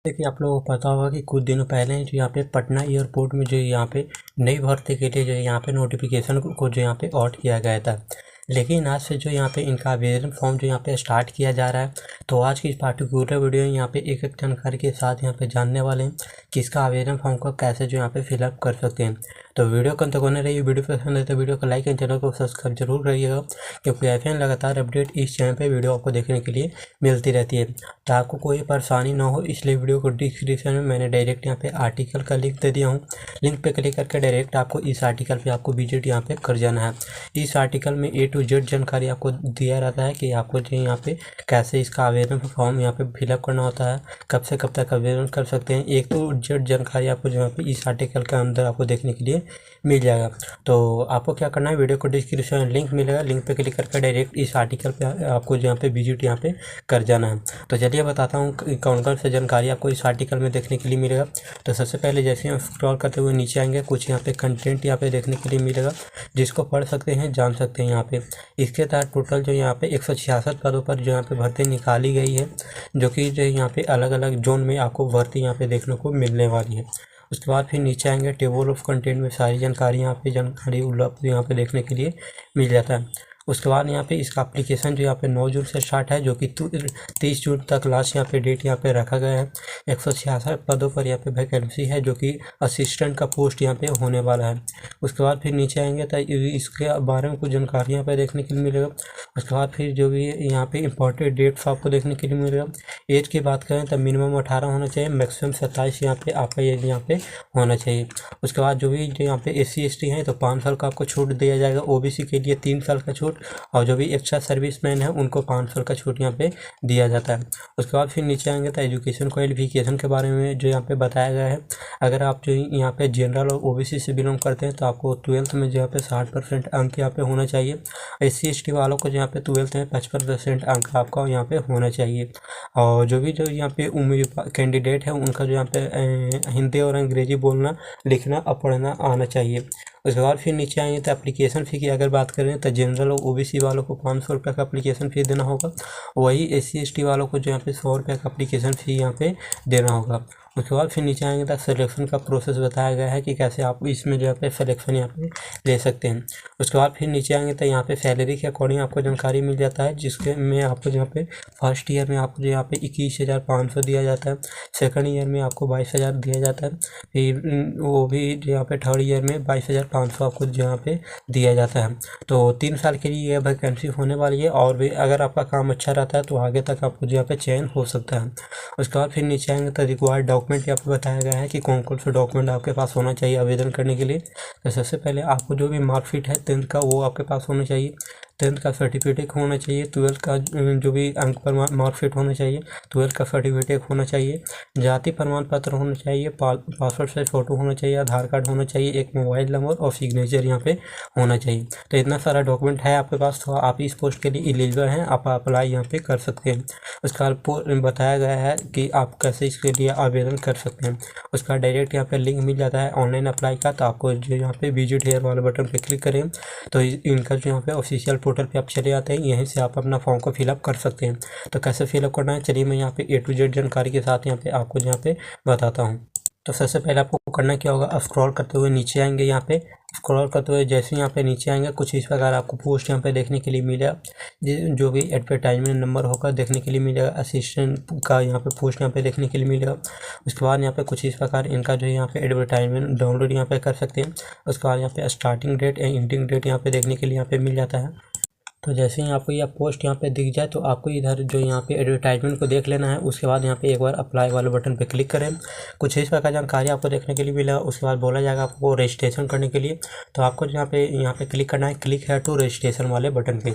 देखिए, आप लोगों को पता होगा कि कुछ दिनों पहले जो यहाँ पे पटना एयरपोर्ट में जो यहाँ पे नई भर्ती के लिए जो यहाँ पे नोटिफिकेशन को जो यहाँ पे आउट किया गया था। लेकिन आज से जो यहाँ पे इनका आवेदन फॉर्म जो यहाँ पे स्टार्ट किया जा रहा है। तो आज की इस पार्टिकुलर वीडियो में यहाँ पे एक एक जानकारी के साथ यहाँ पे जानने वाले हैं कि इसका आवेदन फॉर्म को कैसे जो यहाँ पे फिलअप कर सकते हैं। तो वीडियो को अंत होने रही। वीडियो पसंद है तो वीडियो को लाइक एंड चैनल को सब्सक्राइब जरूर करिएगा, क्योंकि ऐसे लगातार अपडेट इस चैनल पे वीडियो आपको देखने के लिए मिलती रहती है। तो आपको कोई परेशानी ना हो, इसलिए वीडियो को डिस्क्रिप्शन में मैंने डायरेक्ट यहाँ पे आर्टिकल का लिंक दे दिया हूँ। लिंक पे क्लिक करके डायरेक्ट आपको इस आर्टिकल पे आपको विजिट यहाँ पे कर जाना है। इस आर्टिकल में A to Z जानकारी आपको दिया रहता है कि आपको जो यहाँ पे कैसे इसका आवेदन फॉर्म यहाँ पे फिलअप करना होता है, कब से कब तक आवेदन कर सकते हैं। A to Z जानकारी आपको जो यहाँ पे इस आर्टिकल के अंदर आपको देखने के लिए मिल जाएगा। तो आपको क्या करना है, वीडियो को डिस्क्रिप्शन में लिंक मिलेगा, लिंक पे क्लिक करके डायरेक्ट इस आर्टिकल पे आपको यहाँ पे विजिट यहाँ पे कर जाना है। तो चलिए बताता हूँ कौन कौन सी जानकारी आपको इस आर्टिकल में देखने के लिए मिलेगा। तो सबसे पहले जैसे हम स्क्रॉल करते हुए नीचे आएंगे, कुछ यहाँ पे कंटेंट यहाँ पे देखने के लिए मिलेगा, जिसको पढ़ सकते हैं, जान सकते हैं। यहाँ पे इसके तहत टोटल जो यहाँ पे 166 पदों पर जो यहाँ पे भर्ती निकाली गई है, जो कि जो यहाँ पे अलग अलग जोन में आपको भर्ती यहाँ पे देखने को मिलने वाली है। उसके बाद फिर नीचे आएंगे, टेबल ऑफ कंटेंट में सारी जानकारी जानकारी उपलब्ध यहाँ पे देखने के लिए मिल जाता है। उसके बाद यहाँ पे इसका एप्लीकेशन जो यहाँ पे 9 जून से स्टार्ट है, जो कि 30 जून तक लास्ट यहाँ पे डेट यहाँ पे रखा गया है। 166 पदों पर यहाँ पे वैकेंसी है, जो कि असिस्टेंट का पोस्ट यहाँ पे होने वाला है। उसके बाद फिर नीचे आएंगे तो इसके बारे में कुछ जानकारी यहाँ पे देखने के लिए मिलेगा। उसके बाद फिर जो भी यहाँ पे इंपॉर्टेंट डेट्स आपको देखने के लिए मिलेगा। एज की बात करें तो मिनिमम 18 होना चाहिए, मैक्सिमम 27 यहाँ पे आपका एज यहाँ पे होना चाहिए। उसके बाद जो यहाँ पे SC ST हैं तो 5 साल का आपको छूट दिया जाएगा। OBC के लिए 3 साल का छूट, और जो भी एक्स्ट्रा सर्विसमैन है उनको 5 साल का छूट यहाँ पे दिया जाता है। उसके बाद फिर नीचे आएंगे तो एजुकेशन क्वालिफिकेशन के बारे में जो यहाँ पे बताया गया है। अगर आप जो यहाँ पे जनरल और OBC से बिलोंग करते हैं तो आपको 12th में जो यहाँ पे 60% अंक यहाँ पे होना चाहिए। SC ST वालों को जो यहाँ पे 12th में 55% अंक आपका यहाँ पे होना चाहिए। और जो यहाँ पे कैंडिडेट है उनका जो यहाँ पे हिंदी और अंग्रेजी बोलना, लिखना और पढ़ना आना चाहिए। उसके बाद फिर नीचे आएंगे तो एप्लीकेशन फ़ी की अगर बात करें तो जनरल और OBC वालों को 500 रुपये का एप्लीकेशन फ़ी देना होगा। वही SC ST वालों को जो यहाँ पे 100 रुपये का एप्लीकेशन फ़ी यहाँ पे देना होगा। उसके बाद फिर नीचे आएंगे तो सिलेक्शन का प्रोसेस बताया गया है कि कैसे आप इसमें जो है सिलेक्शन यहाँ पे ले सकते हैं। उसके बाद फिर नीचे आएंगे तो यहाँ पे सैलरी के अकॉर्डिंग आपको जानकारी मिल जाता है, जिसके में आपको यहाँ पे फर्स्ट ईयर में आपको यहाँ पे 21,500 दिया जाता है, सेकंड ईयर में आपको 22,000 दिया जाता है, फिर वो भी जो यहाँ पे थर्ड ईयर में 22,500 आपको जो यहाँ पे दिया जाता है। तो 3 साल के लिए यह वैकेंसी होने वाली है, और भी अगर आपका काम अच्छा रहता है तो आगे तक आपको जो यहाँ पे चयन हो सकता है। उसके बाद फिर नीचे आएंगे तो रिक्वायर्ड डॉक्यूमेंट यहाँ पे बताया गया है कि कौन कौन से डॉक्यूमेंट आपके पास होना चाहिए आवेदन करने के लिए। तो सबसे पहले आपको जो भी मार्कशीट है 10th का वो आपके पास होना चाहिए, 10th का सर्टिफिकेट होना चाहिए, 12th का जो भी अंक पर मार्कशीट होना चाहिए, 12th का सर्टिफिकेट होना चाहिए, जाति प्रमाण पत्र होना चाहिए, पासपोर्ट साइज फ़ोटो होना चाहिए, आधार कार्ड होना चाहिए, एक मोबाइल नंबर और सिग्नेचर यहाँ पे होना चाहिए। तो इतना सारा डॉक्यूमेंट है आपके पास, तो आप इस पोस्ट के लिए एलिजिबल हैं, आप अप्लाई यहाँ पे कर सकते हैं। उसका बताया गया है कि आप कैसे इसके लिए आवेदन कर सकते हैं। उसका डायरेक्ट यहाँ पे लिंक मिल जाता है ऑनलाइन अप्लाई का। तो आपको जो यहाँ पे विजिट हेयर वाले बटन पे क्लिक करें तो इनका जो यहाँ पे ऑफिशियल पोर्टल पे आप चले आते हैं, यहीं से आप अपना फॉर्म को फिलअप कर सकते हैं। तो कैसे फिलअप करना है, चलिए मैं यहाँ पे A to Z जानकारी के साथ यहाँ पे आपको यहाँ पे बताता हूँ। तो सबसे पहले आपको करना क्या होगा, स्क्रॉल करते हुए नीचे आएंगे। यहाँ पे स्क्रॉल करते हुए जैसे यहाँ पे नीचे आएंगे, कुछ इस प्रकार आपको पोस्ट यहाँ पे देखने के लिए मिलेगा, जो भी एडवर्टाइजमेंट नंबर होगा देखने के लिए मिलेगा। असिस्टेंट का यहाँ पे पोस्ट यहाँ पे देखने के लिए मिलेगा। उसके बाद यहाँ पे कुछ इस प्रकार इनका जो यहाँ पे एडवर्टाइजमेंट डाउनलोड यहाँ पे कर सकते हैं। उसके बाद यहाँ पे स्टार्टिंग डेट या एंडिंग डेट यहाँ पे देखने के लिए यहाँ पे मिल जाता है। तो जैसे ही आपको यह पोस्ट यहाँ पे दिख जाए तो आपको इधर जो यहाँ पे एडवर्टाइजमेंट को देख लेना है। उसके बाद यहाँ पे एक बार अप्लाई वाले बटन पे क्लिक करें, कुछ इस प्रकार जानकारी आपको देखने के लिए मिलेगा। उसके बाद बोला जाएगा आपको रजिस्ट्रेशन करने के लिए, तो आपको यहाँ पे क्लिक करना है, क्लिक है टू रजिस्ट्रेशन वाले बटन पे।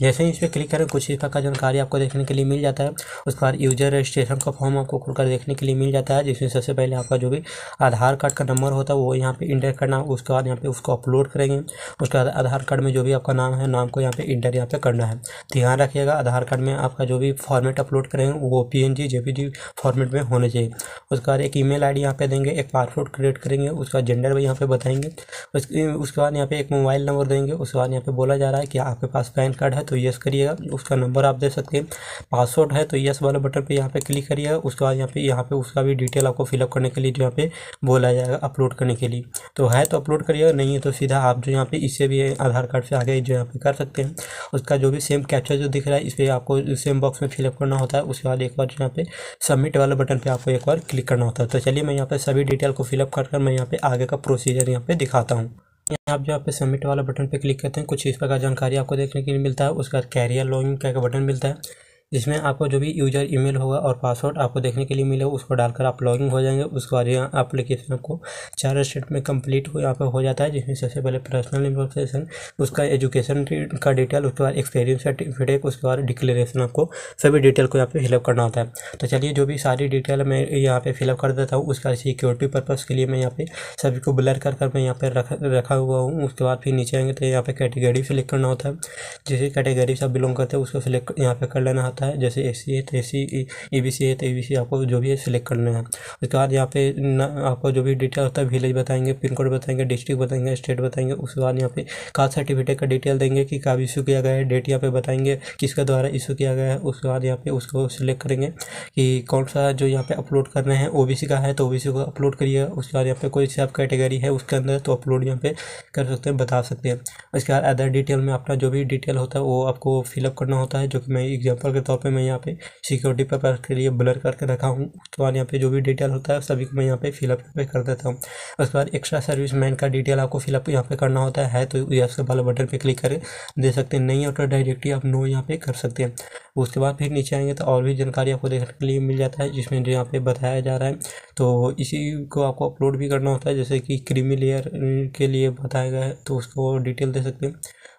जैसे ही इस पर क्लिक करें कुछ इस प्रकार जानकारी आपको देखने के लिए मिल जाता है। उसके बाद यूजर रजिस्ट्रेशन का फॉर्म आपको खुलकर देखने के लिए मिल जाता है, जिसमें सबसे पहले आपका जो भी आधार कार्ड का नंबर होता है वो यहाँ पे इंटर करना है। उसके बाद यहाँ पे उसको अपलोड करेंगे। उसके बाद आधार कार्ड में जो भी आपका नाम है, नाम को यहाँ पे इंटर कार्ड यहाँ पे करना है। ध्यान रखिएगा आधार कार्ड में आपका जो भी फॉर्मेट अपलोड करेंगे वो PNG JPG फॉर्मेट में होने चाहिए। उसके बाद एक ईमेल आईडी यहाँ पे देंगे, एक पासवर्ड क्रिएट करेंगे, उसका जेंडर भी यहाँ पे बताएंगे। उसके बाद यहाँ पे एक मोबाइल नंबर देंगे। उसके बाद यहाँ पे बोला जा रहा है कि आपके पास पैन कार्ड है तो यस करिएगा, उसका नंबर आप दे सकते हैं। पासवर्ड है तो यस वाला बटन पे यहाँ पे क्लिक करिएगा। उसके बाद यहाँ पे उसका भी डिटेल आपको फिलअप करने के लिए जो यहाँ पे बोला जाएगा अपलोड करने के लिए। तो है तो अपलोड करिएगा, नहीं है तो सीधा आप जो यहाँ पे इससे भी आधार कार्ड से आगे जो यहाँ पे कर सकते हैं। उसका जो भी सेम कैप्चा जो दिख रहा है इस पर आपको सेम बॉक्स में फिलअप करना होता है। उसके बाद एक बार यहाँ पे सबमिट वाला बटन पे आपको एक बार क्लिक करना होता है। तो चलिए मैं यहाँ पे सभी डिटेल को फिलअप कर मैं यहाँ पे आगे का प्रोसीजर यहाँ पे दिखाता हूँ। आप जो यहाँ पे सबमिट वाला बटन पे क्लिक करते हैं कुछ इस प्रकार जानकारी आपको देखने के लिए मिलता है। उसके बाद कैरियर लॉगिन का बटन मिलता है जिसमें आपको जो भी यूजर ईमेल होगा और पासवर्ड आपको देखने के लिए मिलेगा उसको डालकर आप लॉगिन हो जाएंगे। उसके बाद यहाँ एप्लीकेशन आपको 4 स्टेप में कंप्लीट यहाँ पे हो जाता है, जिसमें सबसे पहले पर्सनल इन्फॉर्मेशन, उसका एजुकेशन का डिटेल, उसके बाद एक्सपीरियंस सर्टिफिकेट, उसके बाद डिक्लेरेशन, आपको सभी डिटेल को यहाँ पे फिलअप करना होता है। तो चलिए जो भी सारी डिटेल मैं यहाँ पे फिलअप कर देता हूँ। उसका सिक्योरिटी पर्पज़ के लिए मैं यहाँ पे सभी को ब्लर कर मैं यहाँ पे रखा हुआ हूँ। उसके बाद फिर नीचे आएंगे तो यहाँ पे कैटेगरी सेलेक्ट करना होता है, जिस कैटेगरी से आप बिलोंग करते हैं उसको सिलेक्ट यहाँ पे कर लेना होता है। जैसे SC है तो SC, EBC है तो EBC आपको जो भी है सिलेक्ट करना है। उसके बाद यहाँ पे आपको जो भी डिटेल होता है विलेज बताएंगे, पिन कोड बताएंगे, डिस्ट्रिक्ट बताएंगे, स्टेट बताएंगे। उसके बाद यहाँ पे कास्ट सर्टिफिकेट का डिटेल देंगे कि कब इशू किया गया है, डेट यहाँ पे बताएंगे किसके द्वारा इशू किया गया है। उसके बाद यहाँ पे उसको सिलेक्ट करेंगे कि कौन सा जो यहाँ पे अपलोड करना है, OBC का है तो OBC को अपलोड करिएगा। उसके बाद यहाँ पे कोई सी आप कैटेगरी है उसके अंदर तो अपलोड यहाँ पे कर सकते हैं, बता सकते हैं। उसके बाद अदर डिटेल में अपना जो भी डिटेल होता है वो आपको फिलअप करना होता है, जो कि मैं एग्जाम्पल के तौर पे मैं यहाँ पे सिक्योरिटी पर्पज़ के लिए ब्लर करके रखा हूँ। उसके बाद यहाँ पे जो भी डिटेल होता है सभी को मैं यहाँ पे फिलअप पे कर देता हूँ। उसके बाद एक्स्ट्रा सर्विस मैन का डिटेल आपको फिलअप यहाँ पे करना होता है तो यस वाला बटन पे क्लिक करके दे सकते हैं, नहीं होता डायरेक्टली आप नो यहाँ पे कर सकते हैं। उसके बाद फिर नीचे आएंगे तो और भी जानकारी आपको देखने के लिए मिल जाता है, जिसमें जो यहाँ पे बताया जा रहा है तो इसी को आपको अपलोड भी करना होता है। जैसे कि क्रीमी लेयर के लिए बताया गया है तो उसको डिटेल दे सकते हैं।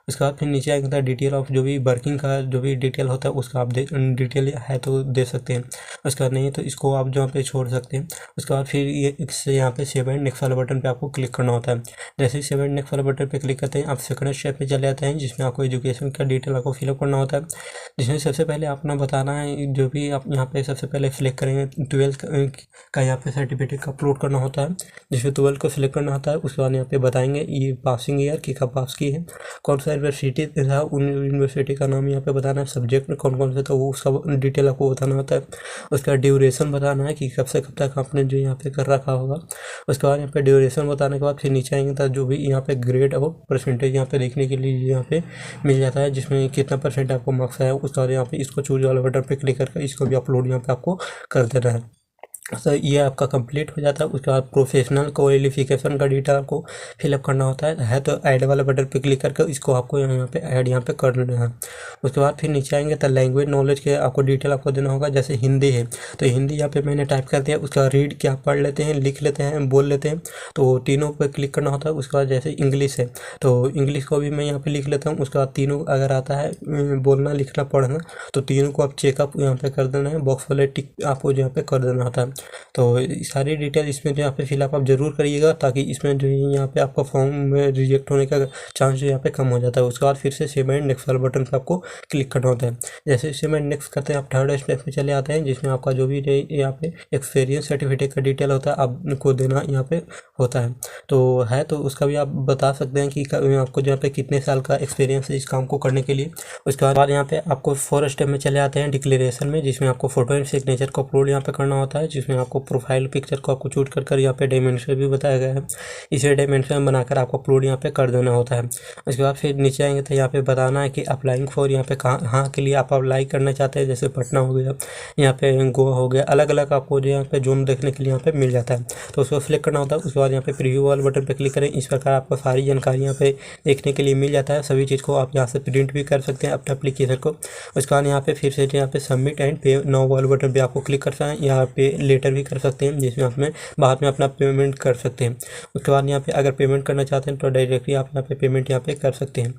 उसके बाद फिर नीचे आएगा डिटेल ऑफ जो भी वर्किंग का जो भी डिटेल होता है उसका आप डिटेल है तो दे सकते हैं। उसके बाद नहीं तो इसको आप जहाँ पे छोड़ सकते हैं। उसके बाद फिर ये इससे यहाँ पे सेव एंड नेक्स्ट वाले बटन पे आपको क्लिक करना होता है। जैसे ही सेव एंड नेक्स्ट वाले बटन पे क्लिक करते हैं आप सेकंड स्टेप पे चले जाते हैं, जिसमें आपको एजुकेशन का डिटेल आपको फिलअप करना होता है। जिसमें सबसे पहले अपना बताना है जो भी आप यहाँ पे सबसे पहले सिलेक्ट करेंगे 12th का यहाँ पे सर्टिफिकेट का अपलोड करना होता है, जिसमें 12 को सिलेक्ट करना होता है। उसके बाद यहाँ पे बताएंगे ये पासिंग ईयर की कब पास की है, कौन सा यूनिवर्सिटी था उन यूनिवर्सिटी का नाम यहाँ पे बताना है, सब्जेक्ट में कौन कौन से था वो उसका डिटेल आपको बताना होता है। उसका ड्यूरेशन बताना है कि कब से कब तक आपने जो यहाँ पे कर रखा होगा। उसके बाद यहाँ पे ड्यूरेशन बताने के बाद फिर नीचे आएंगे तो जो भी यहाँ पे ग्रेड और परसेंटेज यहाँ पे देखने के लिए यहाँ पे मिल जाता है, जिसमें कितना % आपको मार्क्स आया। उसके बाद यहाँ पे इसको चूज वाला बटन पे क्लिक करके इसको भी अपलोड यहाँ पे आपको कर देना है। तो ये आपका कंप्लीट हो जाता है। उसके बाद प्रोफेशनल क्वालिफिकेशन का डिटेल आपको फिलअप करना होता है तो ऐड वाला बटन पे क्लिक करके इसको आपको यहाँ पे ऐड यहाँ पे कर देना है। उसके बाद फिर नीचे आएंगे तो लैंग्वेज नॉलेज के आपको डिटेल आपको देना होगा। जैसे हिंदी है तो हिंदी यहाँ पे मैंने टाइप कर दिया। उसका रीड क्या पढ़ लेते हैं, लिख लेते हैं, बोल लेते हैं, तो तीनों पर क्लिक करना होता है। उसके बाद जैसे इंग्लिश है तो इंग्लिश को भी मैं यहाँ पर लिख लेता हूँ। उसके बाद तीनों अगर आता है बोलना, लिखना, पढ़ना तो तीनों को आप चेकअप यहाँ पे कर देना है, बॉक्स वाले टिक आपको यहाँ पे कर देना होता है। तो सारी डिटेल इसमें जो यहाँ पे फिलअप आप जरूर करिएगा, ताकि इसमें जो यहाँ पे आपका फॉर्म में रिजेक्ट होने का चांस जो यहाँ पे कम हो जाता है। उसके बाद फिर से सेव एंड नेक्स्ट वाला बटन पे आपको क्लिक करना होता है। जैसे सेव एंड नेक्स्ट करते हैं आप थर्ड स्टेप पे चले आते हैं, जिसमें आपका जो भी यहाँ पे एक्सपीरियंस सर्टिफिकेट का डिटेल होता है आपको देना यहाँ पे होता है। तो उसका भी आप बता सकते हैं कि आपको जो यहाँ पे कितने साल का एक्सपीरियंस है इस काम को करने के लिए। उसके बाद यहाँ पे आपको 4 स्टेप में चले आते हैं डिक्लेरेशन में, जिसमें आपको फोटो एंड सिग्नेचर को अपलोड यहाँ पे करना होता है, जिसमें आपको प्रोफाइल पिक्चर को आपको चूज कर यहाँ पे डायमेंशन भी बताया गया है, इसे डायमेंशन बनाकर आपको अपलोड यहाँ पे कर देना होता है। उसके बाद फिर नीचे आएंगे तो यहाँ पे बताना है कि अप्लाइंग फॉर यहाँ पे कहाँ के लिए आप अप्लाई करना चाहते हैं। जैसे पटना हो गया, यहाँ पे गोवा हो गया, अलग अलग आपको जो यहाँ पे जोन देखने के लिए यहाँ पे मिल जाता है तो उसको सिलेक्ट करना होता है। उसके बाद यहाँ पे प्रीव्यू वाले बटन पे क्लिक करें। इस प्रकार आपको सारी जानकारी यहाँ पे देखने के लिए मिल जाता है। सभी चीज़ को आप यहाँ से प्रिंट भी कर सकते हैं अपने एप्लीकेशन को। उसके बाद यहाँ पे फिर से यहाँ पे सबमिट एंड पे नाउ वाले बटन पे आपको क्लिक करना है। यहाँ पे लेटर भी कर सकते हैं, जिसमें आप बाद में अपना पेमेंट कर सकते हैं। उसके बाद यहाँ पे अगर पेमेंट करना चाहते हैं तो डायरेक्टली आप यहाँ पे पेमेंट यहाँ पे कर सकते हैं।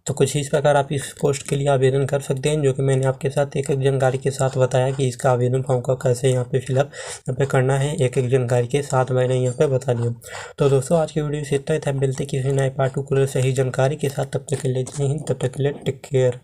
तो कुछ इस प्रकार आप इस पोस्ट के लिए आवेदन कर सकते हैं, जो कि मैंने आपके साथ एक एक जानकारी के साथ बताया कि इसका आवेदन फॉर्म का कैसे यहाँ पे फिलअप यहाँ पे करना है, एक एक जानकारी के साथ मैंने यहाँ पे बता दिया। तो दोस्तों आज की वीडियो से इतना ही था, मिलते किसी नए पार्ट 2 सही जानकारी के साथ। तब तक के लिए जय हिंद, तब तक के लिए टेक केयर।